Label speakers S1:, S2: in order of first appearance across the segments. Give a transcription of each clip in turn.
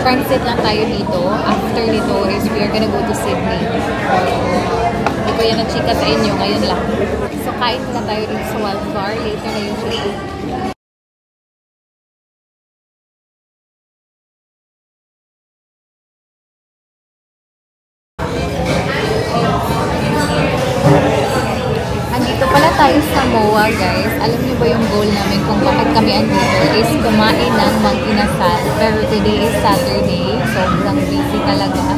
S1: Transit lang tayo dito. After nito is we are gonna go to Sydney. Hindi ko yan na-chika sa inyo. Ngayon lang. So, kain na tayo dito sa Wildflower. Later na yung play. Andito pala tayo sa MOA, guys. Alam niyo ba yung goal namin kung bakit kami andito is kumain ng mag-inasal. Pero today is Saturday. Sobrang busy talaga.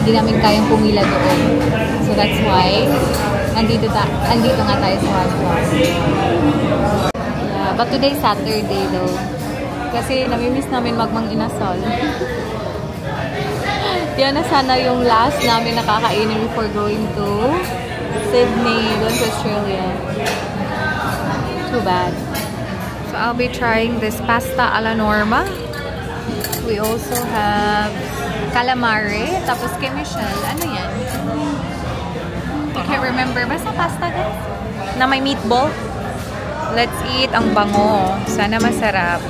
S1: Hindi namin kayang pumila doon. So that's why andito nga tayo sa Wildflower. Yeah, but today is Saturday though. Kasi namimiss namin mag-inasal. Yan na sana yung last namin nakakainin before going to Sydney, going to Australia. Too bad. So I'll be trying this pasta alla Norma. We also have calamari, tapos kay Michelle. Ano yan? I can't remember. Basta pasta, guys. Na may meatball. Let's eat. Ang bango. Sana masarap.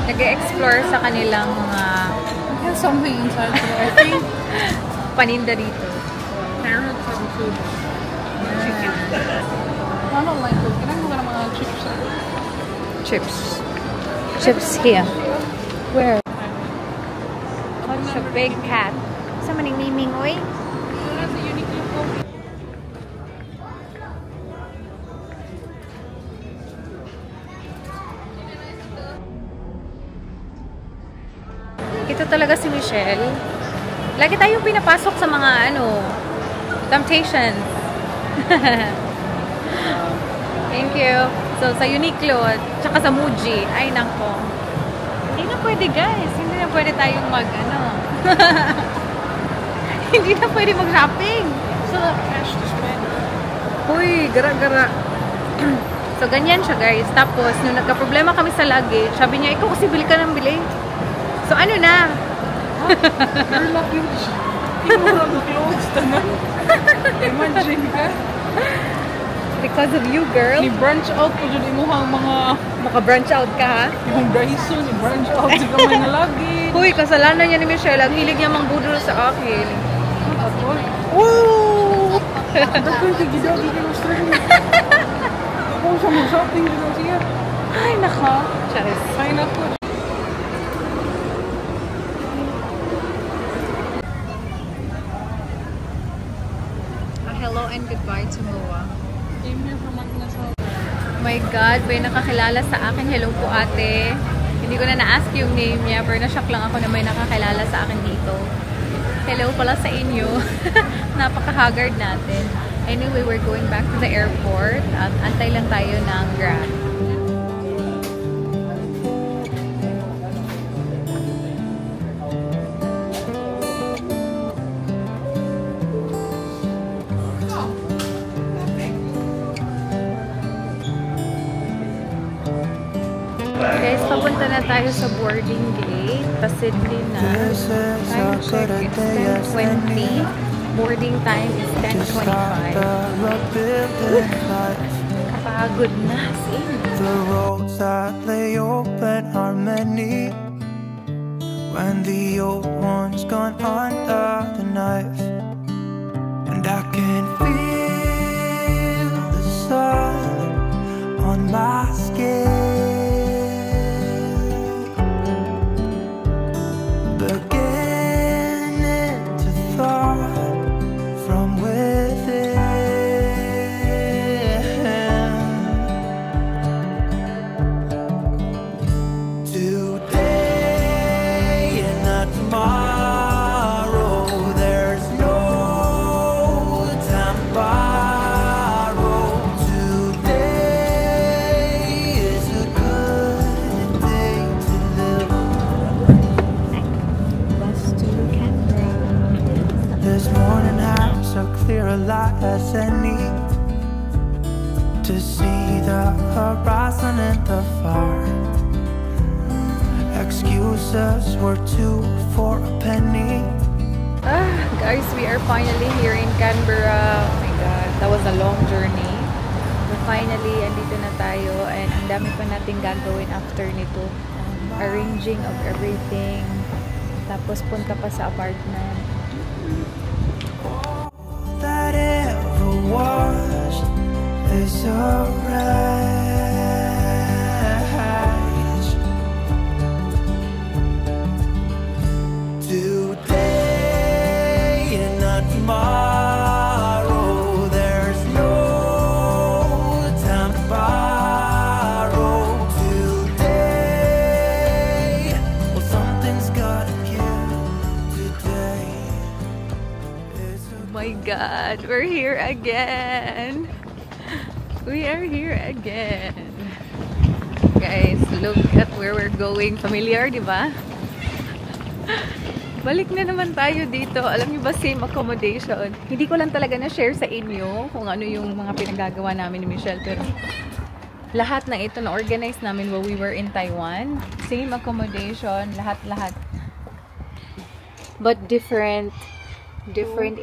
S1: Nag-explore sa kanilang
S2: there's something inside there, I think.
S1: Paninda dito.
S2: Carrots and food. Chicken. I don't like food. Can I go get mga chips?
S1: Chips. Chips here. Where? Such a big cat. Sa maning miming, oy.
S2: That's a unique coffee.
S1: Ito talaga si Michelle. Lagi tayong pinapasok sa mga temptations. Thank you. So, sa Uniqlo, tsaka sa Muji, ay nako. Hindi na pwede, guys. Hindi na pwede tayong hindi na pwede mag-shopping.
S2: So, cash to spend.
S1: Uy, gara-gara. So, ganyan siya, guys. Tapos, nung nagka-problema kami sa luggage, sabi niya, ikaw kasi bili ka ng bili. So, ano na?
S2: Your luggage. Yung mga clothes naman. Imagine ka.
S1: Because of you, girl.
S2: Ni-branch out po dyan imuhang mga...
S1: Maka-branch out ka, ha?
S2: Yung Daiso, ni-branch out sa kamay na lagi.
S1: Huy, kasalanan niya ni Michelle. Ang hilig niya mangbudol sa akin.
S2: Ako.
S1: Woo!
S2: Dako yung tigidagi ka ng stream. Ako siya mag-shopping dito siya.
S1: Ay, naka. Charis.
S2: Ay, naku.
S1: Hello and goodbye to Moa.
S2: Came here from Magnas.
S1: My God, may nakakilala sa akin. Hello po, ate. Hindi ko na na-ask yung name niya, pero na-shock lang ako na may nakakilala sa akin dito. Hello pala sa inyo. Napaka-haggard natin. Anyway, we're going back to the airport. At antay lang tayo ng Grab. Guys, papunta na tayo sa boarding gate. Pasidli na. Time check, it's 10:20. Boarding time is 10:25. Kapagod na.
S3: The roads that lay open are many. When the old one's gone under the knife, and I can feel the sun on my skin. As any to see the horizon and the far. Excuses were 2 for a penny.
S1: Guys, we are finally here in Canberra. Oh my God, that was a long journey. But finally, andito na tayo and ang dami pa natin gagawin after nito. Arranging of everything. Tapos punta pa sa apartment.
S3: That ever was is alright. Today and not tomorrow. There's no time to borrow. Today, well, something's gotta give today.
S1: Oh my God, we're here again. We are here again. Guys, look at where we're going. Familiar, di ba? Balik na naman tayo dito. Alam niyo ba, same accommodation. Hindi ko lang talaga na-share sa inyo kung ano yung mga pinagagawa namin ni Michelle. Pero lahat ng ito na-organize namin while we were in Taiwan. Same accommodation. Lahat-lahat. But different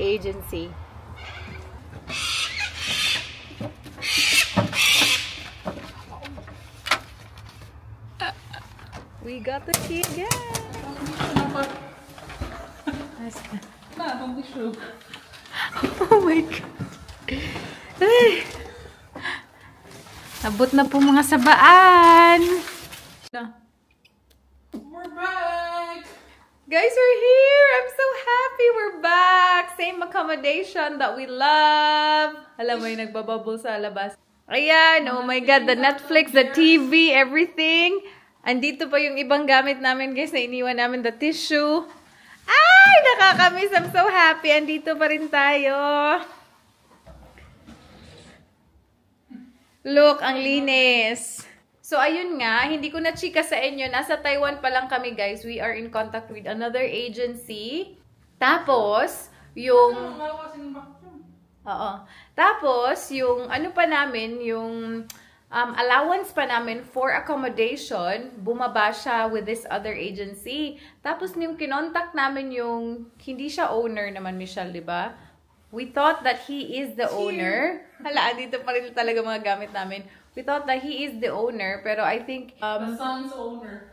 S1: agency. We got the key again. Oh my God. Ay. Nabot na po mga sabaan.
S2: We're back!
S1: Guys, we're here! I'm so happy we're back! Same accommodation that we love. Alam mo yung nagbabubble sa labas. Ayan, oh my God, the Netflix, the TV, everything. Andito pa yung ibang gamit namin, guys, na iniwan namin, the tissue. Ay, nakakamiss. I'm so happy. Andito pa rin tayo. Look, ang linis. So, ayun nga, hindi ko na chika sa inyo. Nasa Taiwan pa lang kami, guys. We are in contact with another agency. Tapos, yung... Oo. Tapos, yung ano pa namin, yung allowance pa namin for accommodation, bumaba siya with this other agency. Tapos, yung kinontak namin yung, hindi siya owner naman, Michelle, di ba? We thought that he is the owner. Hala, dito pa rin talaga mga gamit namin. We thought that he is the owner, pero I think...
S2: the son's owner.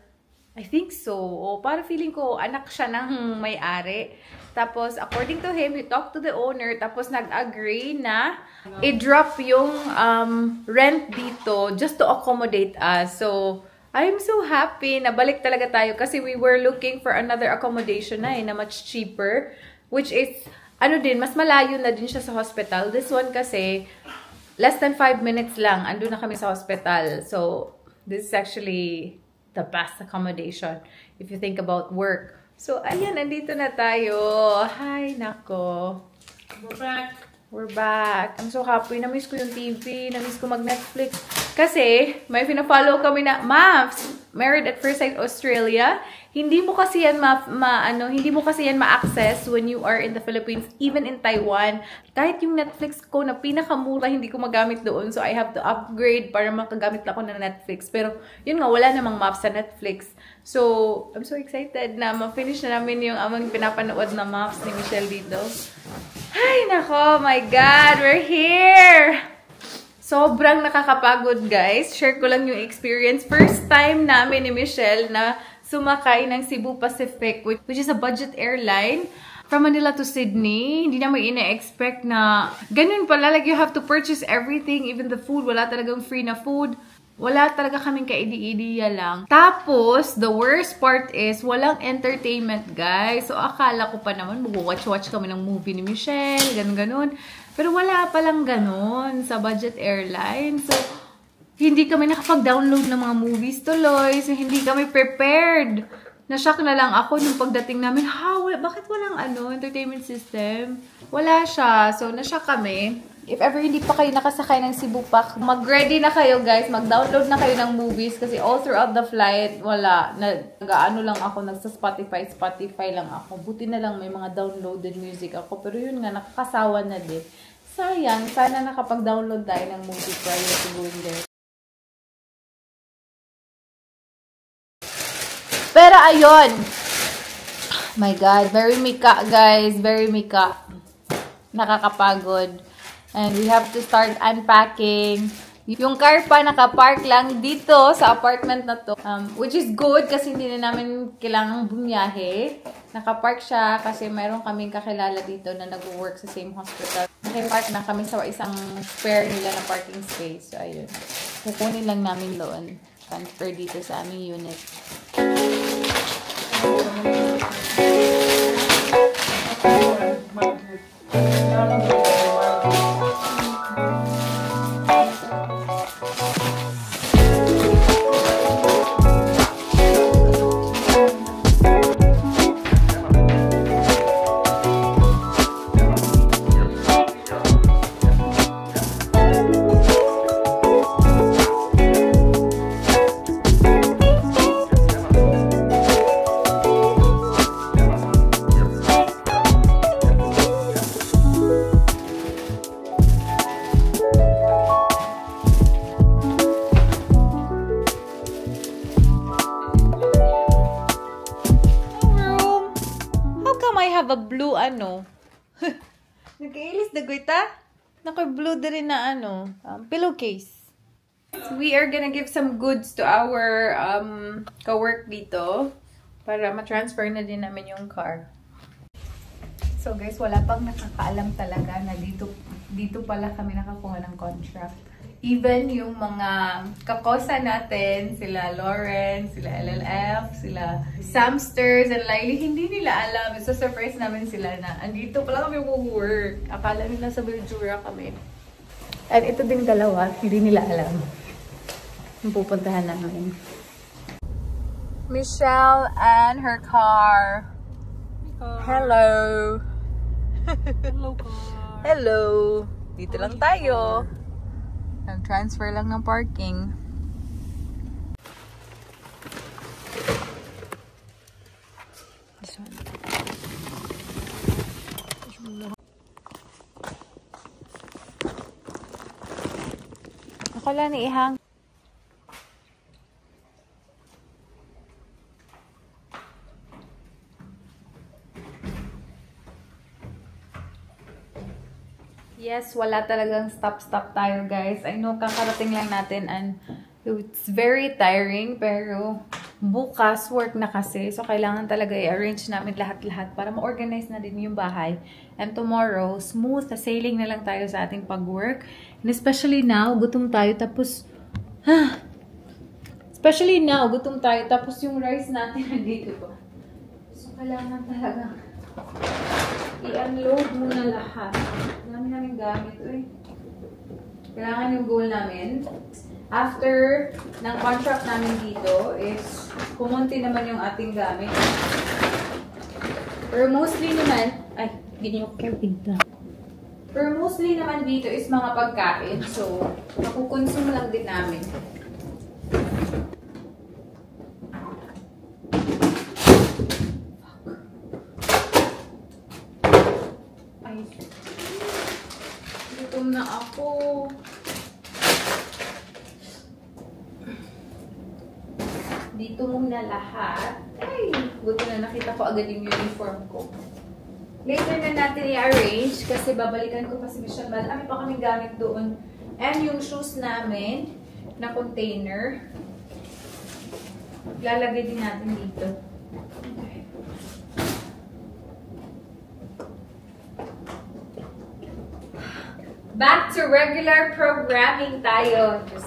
S1: I think so. O, para feeling ko, anak siya ng may-ari. Tapos, according to him, he talked to the owner, tapos nag-agree na i-drop yung rent dito just to accommodate us. So, I'm so happy na balik talaga tayo kasi we were looking for another accommodation na much cheaper, which is... Ano din, mas malayo na din siya sa hospital. This one kasi, less than 5 minutes lang, andun na kami sa hospital. So, this is actually the best accommodation if you think about work. So, ayan, nandito na tayo. Hi, nako.
S2: We're back.
S1: We're back. I'm so happy. Na-miss ko yung TV. Na-miss ko mag-Netflix. Kasi, may pina-follow kami na, Maps, Married at First Sight Australia. Hindi mo kasi yan ma-access when you are in the Philippines, even in Taiwan. Kahit yung Netflix ko na pinakamura, hindi ko magamit doon. So, I have to upgrade para makagamit ako ng Netflix. Pero, yun nga, wala namang maps sa Netflix. So, I'm so excited na ma-finish na namin yung aming pinapanood na maps ni Michelle dito. Ay, nako, my God, we're here! Sobrang nakakapagod, guys. Share ko lang yung experience. First time namin ni Michelle na sumakay ng Cebu Pacific, which is a budget airline. From Manila to Sydney. Hindi naman ina-expect na ganun pala. Like, you have to purchase everything, even the food. Wala talagang free na food. Wala talaga kaming kaidi-idiya lang. Tapos, the worst part is, walang entertainment, guys. So, akala ko pa naman, mag-watch-watch kami ng movie ni Michelle, ganun-ganun. Pero wala palang ganun sa budget airline. So, hindi kami nakapag-download ng mga movies tuloy. So, hindi kami prepared. Na-shock na lang ako nung pagdating namin. Bakit walang entertainment system? Wala siya. So, na-shock kami. If ever hindi pa kayo nakasakay ng Cebu Pac, mag-ready na kayo, guys. Mag-download na kayo ng movies. Kasi all throughout the flight, wala. Nag-ano lang ako. Nagsa-Spotify lang ako. Buti na lang may mga downloaded music ako. Pero yun nga, nakakasawa na din. Sayang. Sana nakapag-download tayo ng movie prior to going there. Pero ayun. My God. Very mika, guys. Very mika. Nakakapagod. And we have to start unpacking. Yung car pa nakapark lang dito sa apartment na to. Which is good kasi hindi na namin kailangang bumiyahe. Nakapark siya kasi mayroon kaming kakilala dito na nag-work sa same hospital. Nakapark na kami sa isang spare nila na parking space. So, ayun. Kukunin lang namin doon. Transfer dito sa aming unit. Have a blue nagkailis dagoy ta? Naka-blue din na pillowcase. So we are gonna give some goods to our co-work dito para ma-transfer na din namin yung car. So guys, wala pang nakakaalam talaga na dito pala kami nakakuha ng contract. Even yung mga kakosa natin, sila Lauren, sila LLF, sila Samsters, and Lily, hindi nila alam. So, surprise namin sila na andito pala kami work. Akala nila sa Biljura kami. And ito din dalawa, hindi nila alam. Yung pupuntahan namin. Michelle and her car. Hello.
S2: Hello, car.
S1: Hello. Dito lang tayo. Nag-transfer lang ng parking. This one. Ako lang ni Ihang. Yes, wala talagang stop tayo, guys. I know, kakarating lang natin and it's very tiring, pero bukas work na kasi. So, kailangan talaga i-arrange namin lahat-lahat para ma-organize na din yung bahay. And tomorrow, smooth sailing na lang tayo sa ating pag-work. And especially now, gutom tayo. Tapos, yung rice natin nandito pa. So, kailangan talaga i-unload muna lahat. Dami namin gamit. Kailangan yung goal namin. After ng contract namin dito is kumunti naman yung ating gamit. Pero mostly naman, pero mostly naman dito is mga pagkain. So, makukonsume lang din namin. Ay, gutom na ako. Dito muna lahat. Ay, buti na nakita ko agad yung uniform ko. Later na natin i-arrange kasi babalikan ko pa si Michelle. Marami pa kaming gamit doon. And yung shoes namin na container. Lalagay din natin dito. Okay. Back to regular programming tayo. Diyos